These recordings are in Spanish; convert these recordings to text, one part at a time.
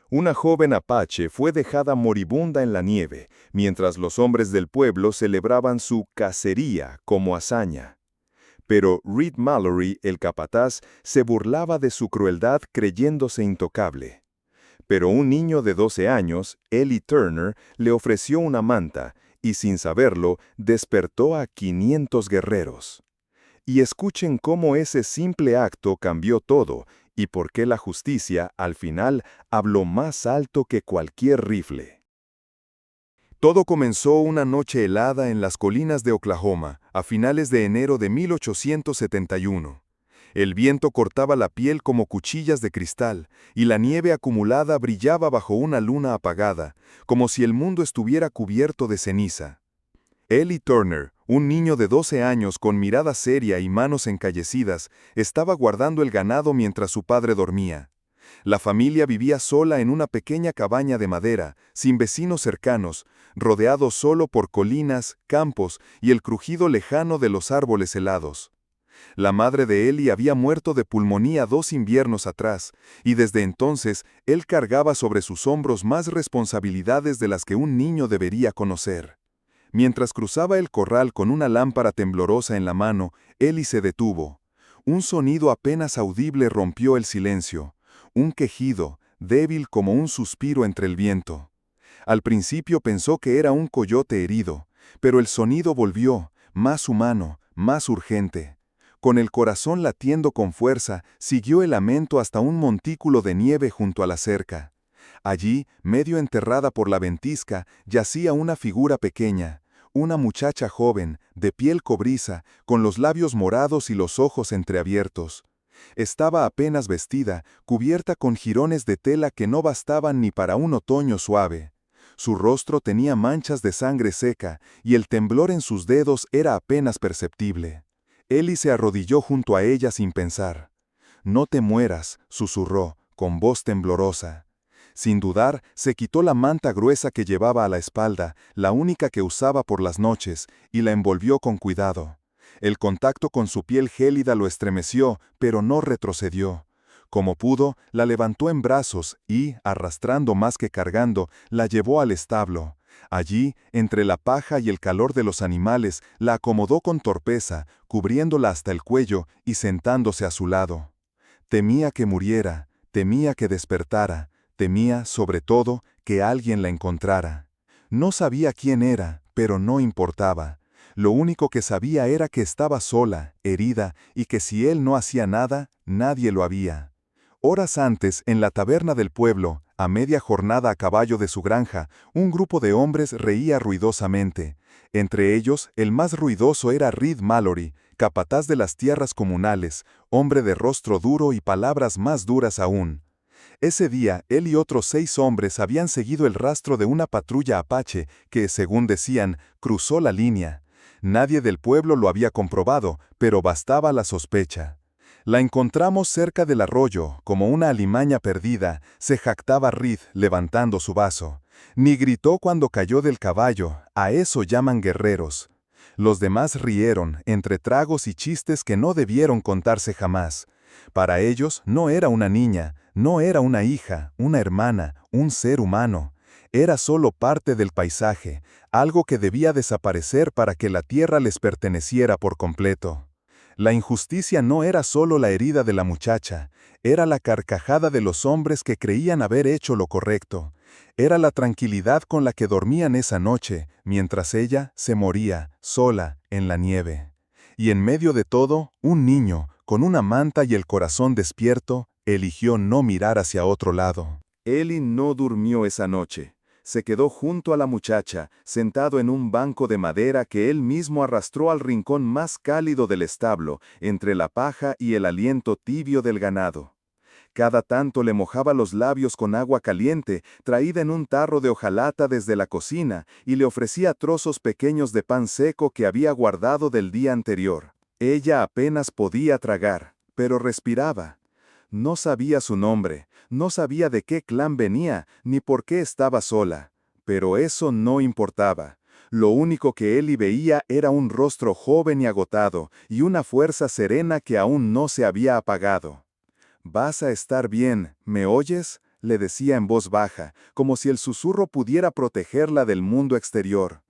Una joven apache fue dejada moribunda en la nieve, mientras los hombres del pueblo celebraban su cacería como hazaña. Pero Reed Mallory, el capataz, se burlaba de su crueldad creyéndose intocable. Pero un niño de 12 años, Ellie Turner, le ofreció una manta y, sin saberlo, despertó a 500 guerreros. Y escuchen cómo ese simple acto cambió todo y por qué la justicia, al final, habló más alto que cualquier rifle. Todo comenzó una noche helada en las colinas de Oklahoma, a finales de enero de 1871. El viento cortaba la piel como cuchillas de cristal, y la nieve acumulada brillaba bajo una luna apagada, como si el mundo estuviera cubierto de ceniza. Ellie Turner, un niño de 12 años con mirada seria y manos encallecidas, estaba guardando el ganado mientras su padre dormía. La familia vivía sola en una pequeña cabaña de madera, sin vecinos cercanos, rodeado solo por colinas, campos y el crujido lejano de los árboles helados. La madre de Ellie había muerto de pulmonía 2 inviernos atrás, y desde entonces él cargaba sobre sus hombros más responsabilidades de las que un niño debería conocer. Mientras cruzaba el corral con una lámpara temblorosa en la mano, Ellie se detuvo. Un sonido apenas audible rompió el silencio. Un quejido, débil como un suspiro entre el viento. Al principio pensó que era un coyote herido, pero el sonido volvió, más humano, más urgente. Con el corazón latiendo con fuerza, siguió el lamento hasta un montículo de nieve junto a la cerca. Allí, medio enterrada por la ventisca, yacía una figura pequeña, una muchacha joven, de piel cobriza, con los labios morados y los ojos entreabiertos. Estaba apenas vestida, cubierta con jirones de tela que no bastaban ni para un otoño suave. Su rostro tenía manchas de sangre seca, y el temblor en sus dedos era apenas perceptible. Ellie se arrodilló junto a ella sin pensar. «No te mueras», susurró, con voz temblorosa. Sin dudar, se quitó la manta gruesa que llevaba a la espalda, la única que usaba por las noches, y la envolvió con cuidado. El contacto con su piel gélida lo estremeció, pero no retrocedió. Como pudo, la levantó en brazos y, arrastrando más que cargando, la llevó al establo. Allí, entre la paja y el calor de los animales, la acomodó con torpeza, cubriéndola hasta el cuello y sentándose a su lado. Temía que muriera, temía que despertara, temía, sobre todo, que alguien la encontrara. No sabía quién era, pero no importaba. Lo único que sabía era que estaba sola, herida, y que si él no hacía nada, nadie lo había. Horas antes, en la taberna del pueblo, a media jornada a caballo de su granja, un grupo de hombres reía ruidosamente. Entre ellos, el más ruidoso era Reed Mallory, capataz de las tierras comunales, hombre de rostro duro y palabras más duras aún. Ese día, él y otros 6 hombres habían seguido el rastro de una patrulla apache que, según decían, cruzó la línea. Nadie del pueblo lo había comprobado, pero bastaba la sospecha. La encontramos cerca del arroyo, como una alimaña perdida, se jactaba Reed levantando su vaso. Ni gritó cuando cayó del caballo, a eso llaman guerreros. Los demás rieron, entre tragos y chistes que no debieron contarse jamás. Para ellos no era una niña, no era una hija, una hermana, un ser humano. Era solo parte del paisaje, algo que debía desaparecer para que la tierra les perteneciera por completo. La injusticia no era solo la herida de la muchacha, era la carcajada de los hombres que creían haber hecho lo correcto. Era la tranquilidad con la que dormían esa noche, mientras ella se moría, sola, en la nieve. Y en medio de todo, un niño, con una manta y el corazón despierto, eligió no mirar hacia otro lado. Ellie no durmió esa noche. Se quedó junto a la muchacha, sentado en un banco de madera que él mismo arrastró al rincón más cálido del establo, entre la paja y el aliento tibio del ganado. Cada tanto le mojaba los labios con agua caliente, traída en un tarro de hojalata desde la cocina, y le ofrecía trozos pequeños de pan seco que había guardado del día anterior. Ella apenas podía tragar, pero respiraba. No sabía su nombre, no sabía de qué clan venía, ni por qué estaba sola. Pero eso no importaba. Lo único que Ellie veía era un rostro joven y agotado, y una fuerza serena que aún no se había apagado. «Vas a estar bien, ¿me oyes?», le decía en voz baja, como si el susurro pudiera protegerla del mundo exterior.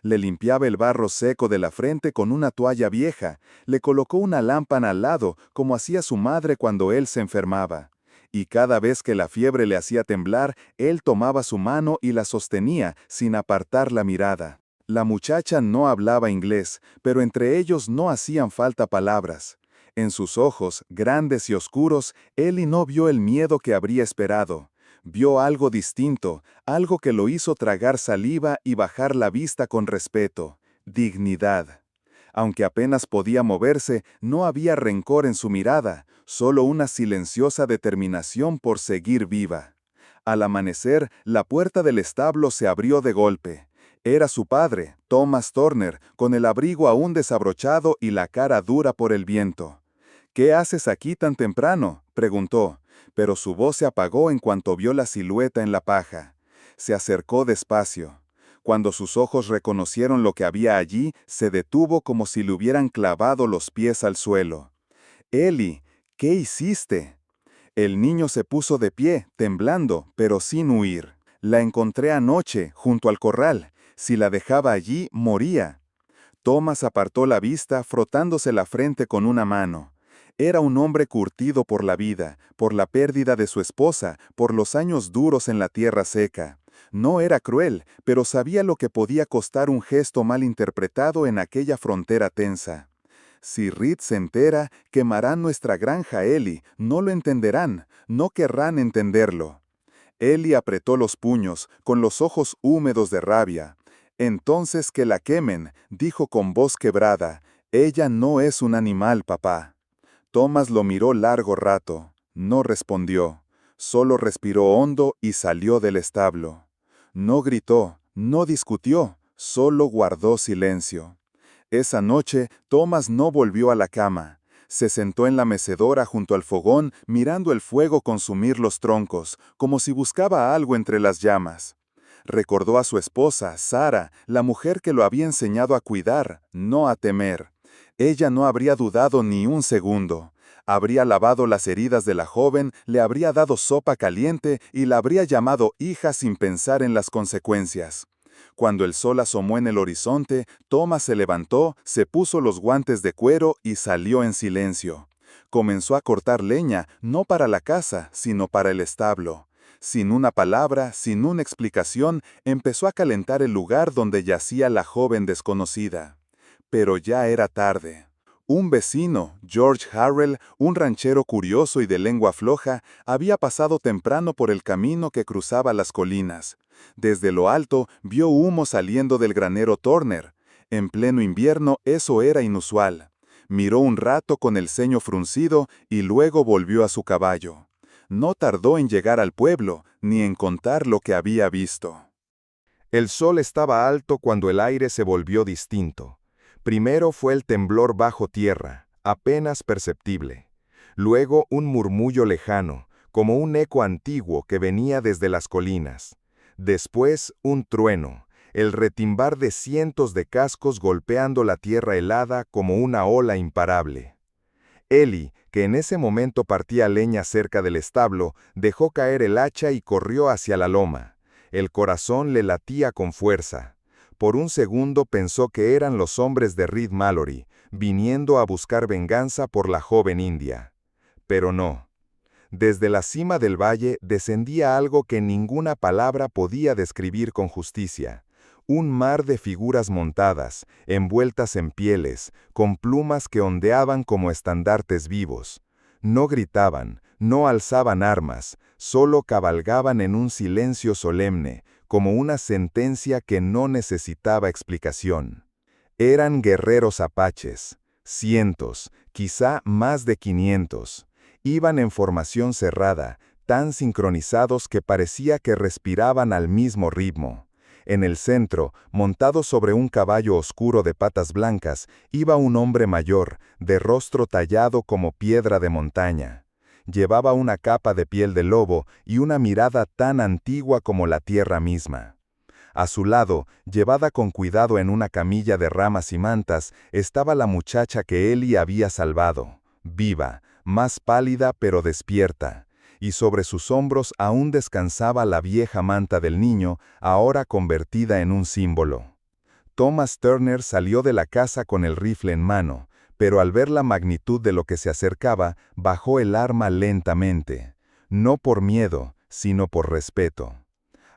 Le limpiaba el barro seco de la frente con una toalla vieja, le colocó una lámpara al lado, como hacía su madre cuando él se enfermaba. Y cada vez que la fiebre le hacía temblar, él tomaba su mano y la sostenía, sin apartar la mirada. La muchacha no hablaba inglés, pero entre ellos no hacían falta palabras. En sus ojos, grandes y oscuros, Ellie no vio el miedo que habría esperado. Vio algo distinto, algo que lo hizo tragar saliva y bajar la vista con respeto: dignidad. Aunque apenas podía moverse, no había rencor en su mirada, solo una silenciosa determinación por seguir viva. Al amanecer, la puerta del establo se abrió de golpe. Era su padre, Thomas Turner, con el abrigo aún desabrochado y la cara dura por el viento. «¿Qué haces aquí tan temprano?», preguntó, pero su voz se apagó en cuanto vio la silueta en la paja. Se acercó despacio. Cuando sus ojos reconocieron lo que había allí, se detuvo como si le hubieran clavado los pies al suelo. «Ellie, ¿qué hiciste?». El niño se puso de pie, temblando, pero sin huir. «La encontré anoche, junto al corral. Si la dejaba allí, moría». Thomas apartó la vista, frotándose la frente con una mano. Era un hombre curtido por la vida, por la pérdida de su esposa, por los años duros en la tierra seca. No era cruel, pero sabía lo que podía costar un gesto mal interpretado en aquella frontera tensa. «Si Reed se entera, quemarán nuestra granja, Ellie. No lo entenderán, no querrán entenderlo». Ellie apretó los puños, con los ojos húmedos de rabia. «Entonces que la quemen», dijo con voz quebrada. «Ella no es un animal, papá». Thomas lo miró largo rato. No respondió. Solo respiró hondo y salió del establo. No gritó, no discutió, solo guardó silencio. Esa noche, Thomas no volvió a la cama. Se sentó en la mecedora junto al fogón, mirando el fuego consumir los troncos, como si buscaba algo entre las llamas. Recordó a su esposa, Sarah, la mujer que lo había enseñado a cuidar, no a temer. Ella no habría dudado ni un segundo. Habría lavado las heridas de la joven, le habría dado sopa caliente y la habría llamado hija sin pensar en las consecuencias. Cuando el sol asomó en el horizonte, Thomas se levantó, se puso los guantes de cuero y salió en silencio. Comenzó a cortar leña, no para la casa, sino para el establo. Sin una palabra, sin una explicación, empezó a calentar el lugar donde yacía la joven desconocida. Pero ya era tarde. Un vecino, George Harrell, un ranchero curioso y de lengua floja, había pasado temprano por el camino que cruzaba las colinas. Desde lo alto vio humo saliendo del granero Turner. En pleno invierno eso era inusual. Miró un rato con el ceño fruncido y luego volvió a su caballo. No tardó en llegar al pueblo, ni en contar lo que había visto. El sol estaba alto cuando el aire se volvió distinto. Primero fue el temblor bajo tierra, apenas perceptible. Luego un murmullo lejano, como un eco antiguo que venía desde las colinas. Después un trueno, el retimbar de cientos de cascos golpeando la tierra helada como una ola imparable. Ellie, que en ese momento partía leña cerca del establo, dejó caer el hacha y corrió hacia la loma. El corazón le latía con fuerza. Por un segundo pensó que eran los hombres de Reed Mallory, viniendo a buscar venganza por la joven india. Pero no. Desde la cima del valle descendía algo que ninguna palabra podía describir con justicia. Un mar de figuras montadas, envueltas en pieles, con plumas que ondeaban como estandartes vivos. No gritaban, no alzaban armas, solo cabalgaban en un silencio solemne, como una sentencia que no necesitaba explicación. Eran guerreros apaches, cientos, quizá más de 500. Iban en formación cerrada, tan sincronizados que parecía que respiraban al mismo ritmo. En el centro, montado sobre un caballo oscuro de patas blancas, iba un hombre mayor, de rostro tallado como piedra de montaña. Llevaba una capa de piel de lobo y una mirada tan antigua como la tierra misma. A su lado, llevada con cuidado en una camilla de ramas y mantas, estaba la muchacha que Ellie había salvado, viva, más pálida pero despierta. y sobre sus hombros aún descansaba la vieja manta del niño, ahora convertida en un símbolo. Thomas Turner salió de la casa con el rifle en mano, pero al ver la magnitud de lo que se acercaba, bajó el arma lentamente. No por miedo, sino por respeto.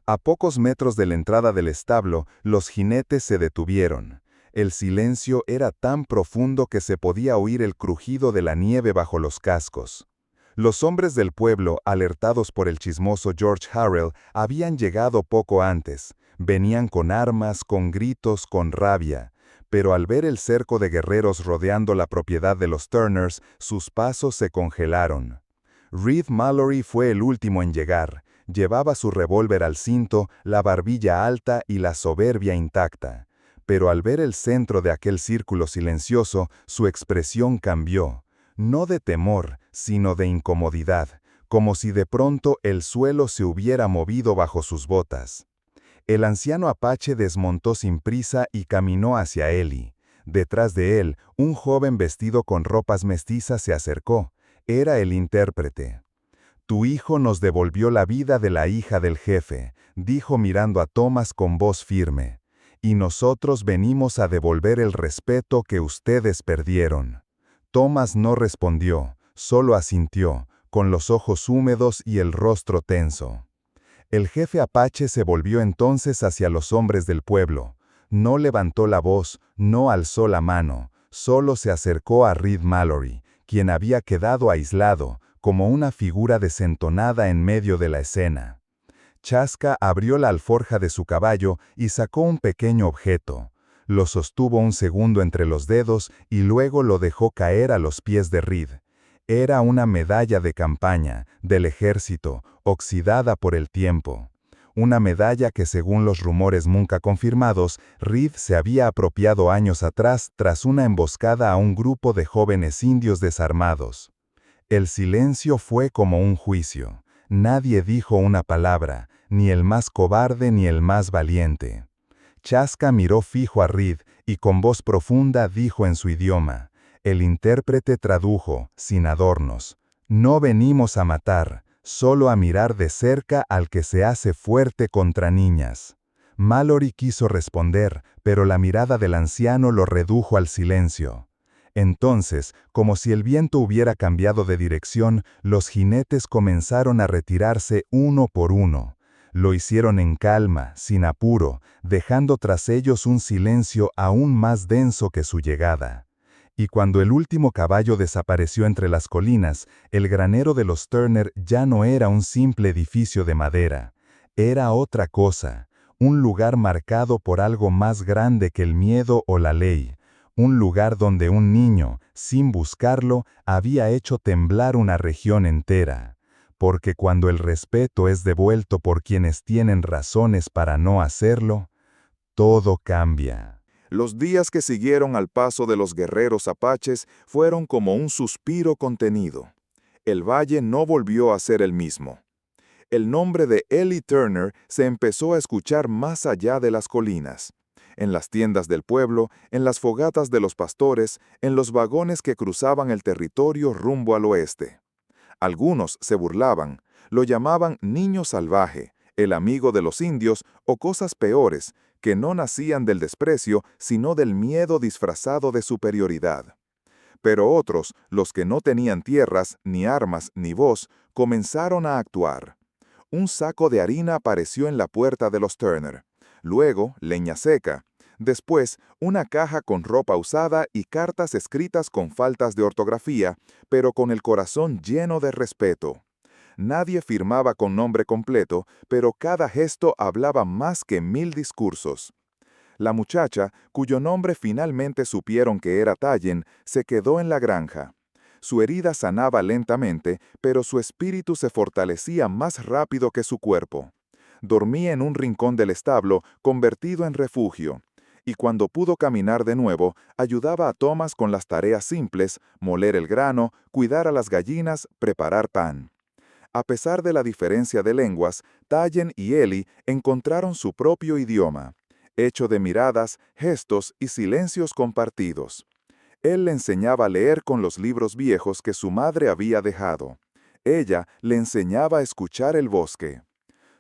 A pocos metros de la entrada del establo, los jinetes se detuvieron. El silencio era tan profundo que se podía oír el crujido de la nieve bajo los cascos. Los hombres del pueblo, alertados por el chismoso George Harrell, habían llegado poco antes. Venían con armas, con gritos, con rabia. Pero al ver el cerco de guerreros rodeando la propiedad de los Turners, sus pasos se congelaron. Reed Mallory fue el último en llegar. Llevaba su revólver al cinto, la barbilla alta y la soberbia intacta. Pero al ver el centro de aquel círculo silencioso, su expresión cambió. No de temor, sino de incomodidad, como si de pronto el suelo se hubiera movido bajo sus botas. El anciano apache desmontó sin prisa y caminó hacia Ellie. Detrás de él, un joven vestido con ropas mestizas se acercó. Era el intérprete. «Tu hijo nos devolvió la vida de la hija del jefe», dijo mirando a Thomas con voz firme. «Y nosotros venimos a devolver el respeto que ustedes perdieron». Thomas no respondió, solo asintió, con los ojos húmedos y el rostro tenso. El jefe apache se volvió entonces hacia los hombres del pueblo. No levantó la voz, no alzó la mano, solo se acercó a Reed Mallory, quien había quedado aislado, como una figura desentonada en medio de la escena. Chaska abrió la alforja de su caballo y sacó un pequeño objeto. Lo sostuvo un segundo entre los dedos y luego lo dejó caer a los pies de Reed. Era una medalla de campaña, del ejército, oxidada por el tiempo. Una medalla que, según los rumores nunca confirmados, Reed se había apropiado años atrás tras una emboscada a un grupo de jóvenes indios desarmados. El silencio fue como un juicio. Nadie dijo una palabra, ni el más cobarde ni el más valiente. Chaska miró fijo a Reed y con voz profunda dijo en su idioma. El intérprete tradujo, sin adornos. «No venimos a matar, solo a mirar de cerca al que se hace fuerte contra niñas». Mallory quiso responder, pero la mirada del anciano lo redujo al silencio. Entonces, como si el viento hubiera cambiado de dirección, los jinetes comenzaron a retirarse uno por uno. Lo hicieron en calma, sin apuro, dejando tras ellos un silencio aún más denso que su llegada. Y cuando el último caballo desapareció entre las colinas, el granero de los Turner ya no era un simple edificio de madera. Era otra cosa, un lugar marcado por algo más grande que el miedo o la ley. Un lugar donde un niño, sin buscarlo, había hecho temblar una región entera. Porque cuando el respeto es devuelto por quienes tienen razones para no hacerlo, todo cambia. Los días que siguieron al paso de los guerreros apaches fueron como un suspiro contenido. El valle no volvió a ser el mismo. El nombre de Ellie Turner se empezó a escuchar más allá de las colinas. En las tiendas del pueblo, en las fogatas de los pastores, en los vagones que cruzaban el territorio rumbo al oeste. Algunos se burlaban, lo llamaban niño salvaje, el amigo de los indios o cosas peores, que no nacían del desprecio, sino del miedo disfrazado de superioridad. Pero otros, los que no tenían tierras, ni armas, ni voz, comenzaron a actuar. Un saco de harina apareció en la puerta de los Turner. Luego, leña seca. Después, una caja con ropa usada y cartas escritas con faltas de ortografía, pero con el corazón lleno de respeto. Nadie firmaba con nombre completo, pero cada gesto hablaba más que 1000 discursos. La muchacha, cuyo nombre finalmente supieron que era Tallen, se quedó en la granja. Su herida sanaba lentamente, pero su espíritu se fortalecía más rápido que su cuerpo. Dormía en un rincón del establo, convertido en refugio. Y cuando pudo caminar de nuevo, ayudaba a Thomas con las tareas simples, moler el grano, cuidar a las gallinas, preparar pan. A pesar de la diferencia de lenguas, Tallen y Ellie encontraron su propio idioma, hecho de miradas, gestos y silencios compartidos. Él le enseñaba a leer con los libros viejos que su madre había dejado. Ella le enseñaba a escuchar el bosque.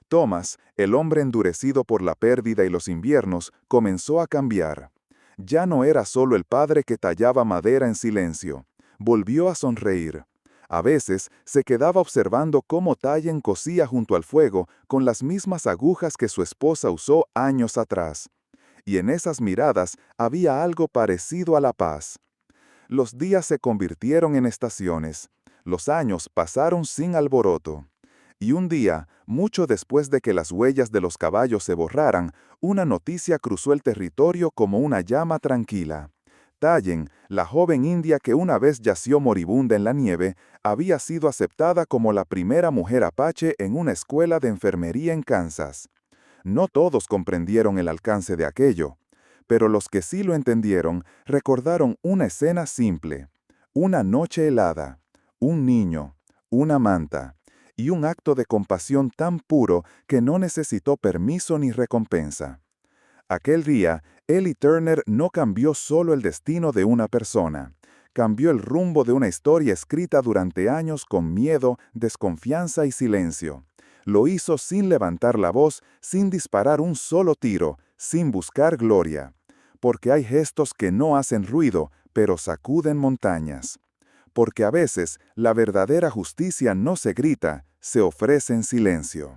Thomas, el hombre endurecido por la pérdida y los inviernos, comenzó a cambiar. Ya no era solo el padre que tallaba madera en silencio. Volvió a sonreír. A veces se quedaba observando cómo Tyen cosía junto al fuego con las mismas agujas que su esposa usó años atrás. Y en esas miradas había algo parecido a la paz. Los días se convirtieron en estaciones. Los años pasaron sin alboroto. Y un día, mucho después de que las huellas de los caballos se borraran, una noticia cruzó el territorio como una llama tranquila. Tyen, la joven india que una vez yació moribunda en la nieve, había sido aceptada como la primera mujer apache en una escuela de enfermería en Kansas. No todos comprendieron el alcance de aquello, pero los que sí lo entendieron recordaron una escena simple: una noche helada, un niño, una manta, y un acto de compasión tan puro que no necesitó permiso ni recompensa. Aquel día, Ellie Turner no cambió solo el destino de una persona, cambió el rumbo de una historia escrita durante años con miedo, desconfianza y silencio. Lo hizo sin levantar la voz, sin disparar un solo tiro, sin buscar gloria. Porque hay gestos que no hacen ruido, pero sacuden montañas. Porque a veces la verdadera justicia no se grita, se ofrece en silencio.